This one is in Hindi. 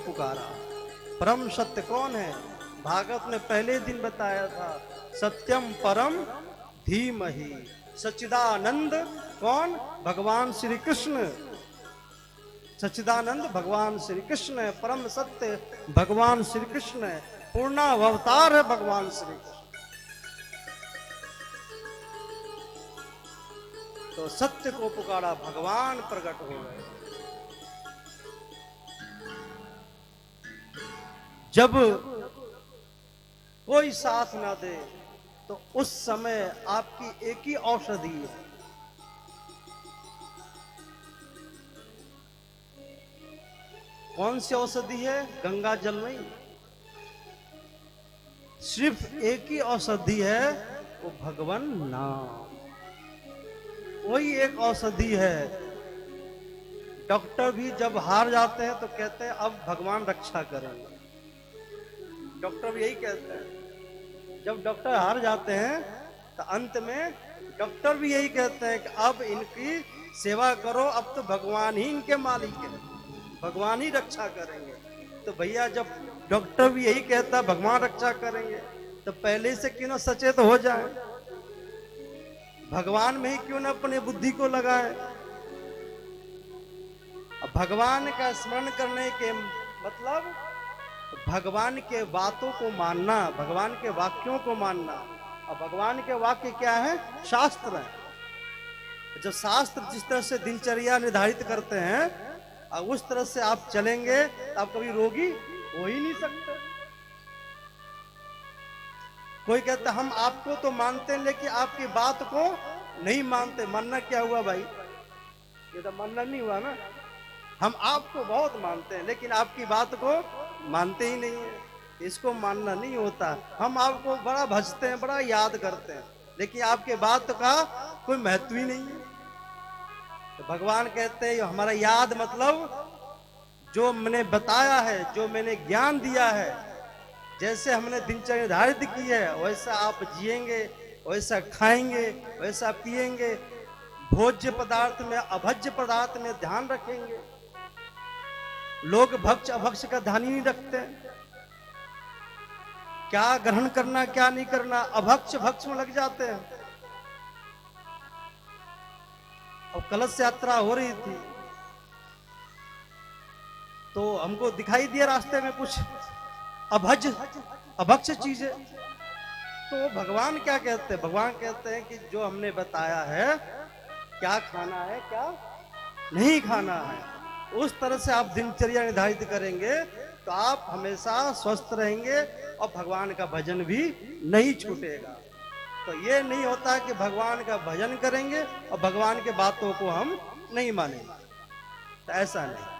पुकारा। परम सत्य कौन है? भागवत ने पहले दिन बताया था, सत्यम परम धीमहि। सच्चिदानंद कौन? भगवान श्री कृष्ण। सच्चिदानंद भगवान श्री कृष्ण है, परम सत्य भगवान श्री कृष्ण है, पूर्णावतार है भगवान श्री कृष्ण। तो सत्य को पुकारा, भगवान प्रकट हो गए। जब कोई साथ ना दे तो उस समय आपकी एक ही औषधि है, कौन सी औषधि है? गंगा जल नहीं, सिर्फ एक ही औषधि है, वो भगवान नाम। वही एक औषधि है। डॉक्टर भी जब हार जाते हैं तो कहते हैं अब भगवान रक्षा करेंगे। डॉक्टर भी यही कहते हैं, जब डॉक्टर हार जाते हैं तो अंत में डॉक्टर भी यही कहते हैं कि अब इनकी सेवा करो, अब तो भगवान ही इनके मालिक है, भगवान ही रक्षा करेंगे। तो भैया जब डॉक्टर भी यही कहता है भगवान रक्षा करेंगे, तो पहले से क्यों ना सचेत हो जाए, भगवान में ही क्यों ना अपने बुद्धि को लगाए। अब भगवान का स्मरण करने के मतलब भगवान के बातों को मानना, भगवान के वाक्यों को मानना। और भगवान के वाक्य क्या है? शास्त्र है। जो शास्त्र जिस तरह से दिनचर्या निर्धारित करते हैं, और उस तरह से आप चलेंगे तो आप कभी रोगी हो ही नहीं सकते। कोई कहता हम आपको तो मानते हैं लेकिन आपकी बात को नहीं मानते। मानना क्या हुआ भाई? ये तो मानना नहीं हुआ ना। हम आपको बहुत मानते हैं लेकिन आपकी बात को मानते ही नहीं है, इसको मानना नहीं होता। हम आपको बड़ा भजते हैं, बड़ा याद करते हैं, लेकिन आपके बात का कोई महत्व ही नहीं है। तो भगवान कहते हैं हमारा याद मतलब जो मैंने बताया है, जो मैंने ज्ञान दिया है, जैसे हमने दिनचर्या निर्धारित की है वैसा आप जिएंगे, वैसा खाएंगे, वैसा पिएंगे, भोज्य पदार्थ में अभज्य पदार्थ में ध्यान रखेंगे। लोग भक्ष अभक्ष का ध्यान ही नहीं रखते, क्या ग्रहण करना क्या नहीं करना, अभक्ष भक्ष में लग जाते हैं। और कलश यात्रा हो रही थी तो हमको दिखाई दिया रास्ते में कुछ अभज्य अभक्ष चीजें। तो भगवान क्या कहते हैं? भगवान कहते हैं कि जो हमने बताया है क्या खाना है क्या नहीं खाना है, उस तरह से आप दिनचर्या निर्धारित करेंगे तो आप हमेशा स्वस्थ रहेंगे और भगवान का भजन भी नहीं छूटेगा। तो ये नहीं होता कि भगवान का भजन करेंगे और भगवान के बातों को हम नहीं मानेंगे, तो ऐसा नहीं।